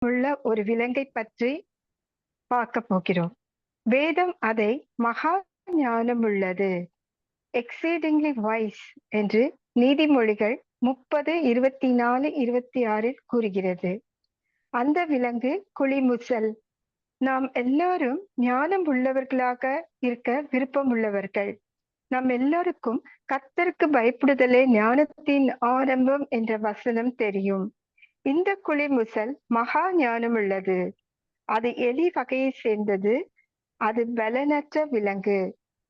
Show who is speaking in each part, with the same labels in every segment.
Speaker 1: உள்ள ஒரு விலங்கை பற்றி பார்க்க போகிறோம். வேதம் அதை மகா ஞானமுள்ளது, எக்ஸீடிங்லி வைஸ் என்று நீதிமொழிகள் 30:24-26 கூறுகிறது. அந்த விலங்கு குளிமுசல். நாம் எல்லாரும் ஞானம் உள்ளவர்களாக இருக்க விருப்பம் உள்ளவர்கள். நம் எல்லோருக்கும் கர்த்தருக்கு பயப்படுதலே ஞானத்தின் ஆரம்பம் என்ற வசனம் தெரியும். இந்த குளிமுசல் மகா ஞானமுள்ளது. அது எலி வகையைச் சேர்ந்தது. அது பலனற்ற விலங்கு.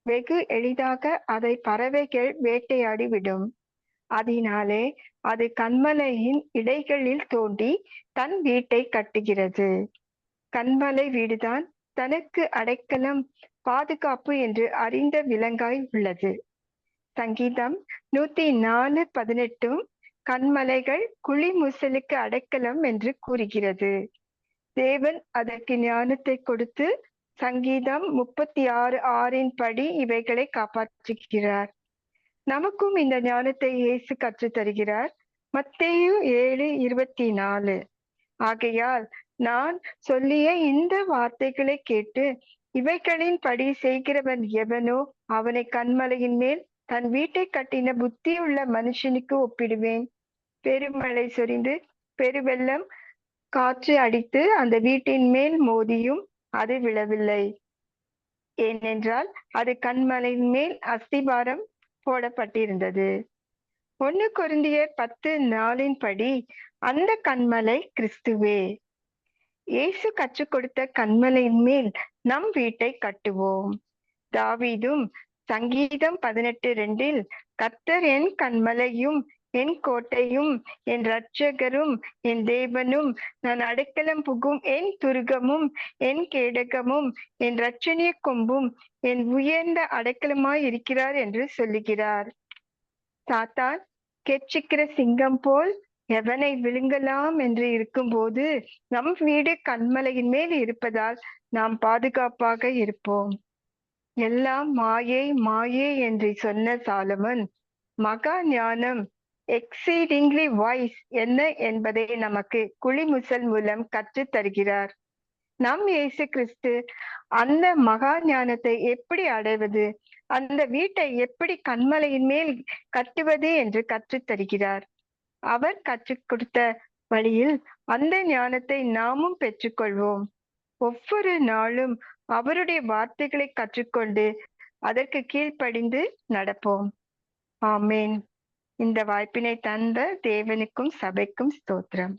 Speaker 1: வெகு எளிதாக அதை பறவைகள் வேட்டையாடி விடும். அதனாலே அது கன்மலையின் இடைகளில் தோண்டி தன் வீட்டை கட்டுகிறது. கன்மலை வீடுதான் தனக்கு அடைக்கலம், பாதுகாப்பு என்று அறிந்த விலங்காய் உள்ளது. சங்கீதம் 104:18 கன்மலைகள் குளிமுசலுக்கு அடைக்கலம் என்று கூறுகிறது. தேவன் அதற்கு ஞானத்தை கொடுத்து சங்கீதம் 36:6 படி இவைகளை காப்பாற்றுகிறார். நமக்கும் இந்த ஞானத்தை இயேசு கற்றுத் தருகிறார். மத்தேயு 7:24 ஆகையால் நான் சொல்லிய இந்த வார்த்தைகளை கேட்டு இவைகளின் படி செய்கிறவன் எவனோ அவனை கன்மலையின் மேல் தன் வீட்டை கட்டின புத்தியுள்ள மனுஷனுக்கு ஒப்பிடுவேன். பெருமழை சொரிந்து பெருவெள்ளம் காற்று அடித்து அந்த வீட்டின் மேல் மோதியும் அது விழவில்லை. ஏனென்றால் அது கன்மலையின் மேல் அஸ்திபாரம் போடப்பட்டிருந்தது. 1 கொரிந்தியர் 10:4 படி அந்த கன்மலை கிறிஸ்துவே. இயேசு கற்றுக் கொடுத்த கன்மலையின் மேல் நம் வீட்டை கட்டுவோம். தாவீதும் சங்கீதம் 18:2 கர்த்தர் என் கன்மலையும் என் கோட்டையும் என் இரட்சகரும் என் தேவனும் நான் அடைக்கலம் புகும் என் துருகமும் என் கேடகமும் என் இரட்சணிய கொம்பும் என் உயர்ந்த அடைக்கலமாய் இருக்கிறார் என்று சொல்லுகிறார். சாத்தான் கெர்ச்சிக்கிற சிங்கம் போல் எவனை விழுங்கலாம் என்று இருக்கும்போது நம் வீடு கன்மலையின் மேல் இருப்பதால் நாம் பாதுகாப்பாக இருப்போம். எல்லாம் மாயை மாயை என்று சொன்ன சாலமன் மகா ஞானம் எக்ஸீடிங்லி வைஸ் என்ன என்பதை நமக்கு குளிமுசல் மூலம் கற்றுத் தருகிறார். நம் இயேசு கிறிஸ்து அந்த மகா ஞானத்தை எப்படி அடைவது, அந்த வீட்டை எப்படி கன்மலையின் மேல் கட்டுவது என்று கற்றுத் தருகிறார். அவர் கற்றுக் கொடுத்த வழியில் அந்த ஞானத்தை நாமும் பெற்றுக்கொள்வோம். ஒவ்வொரு நாளும் அவருடைய வார்த்தைகளை கற்றுக்கொண்டு அதற்கு கீழ்ப்படிந்து நடப்போம். ஆமேன். இந்த வாய்ப்பினை தந்த தேவனுக்கும் சபைக்கும் ஸ்தோத்திரம்.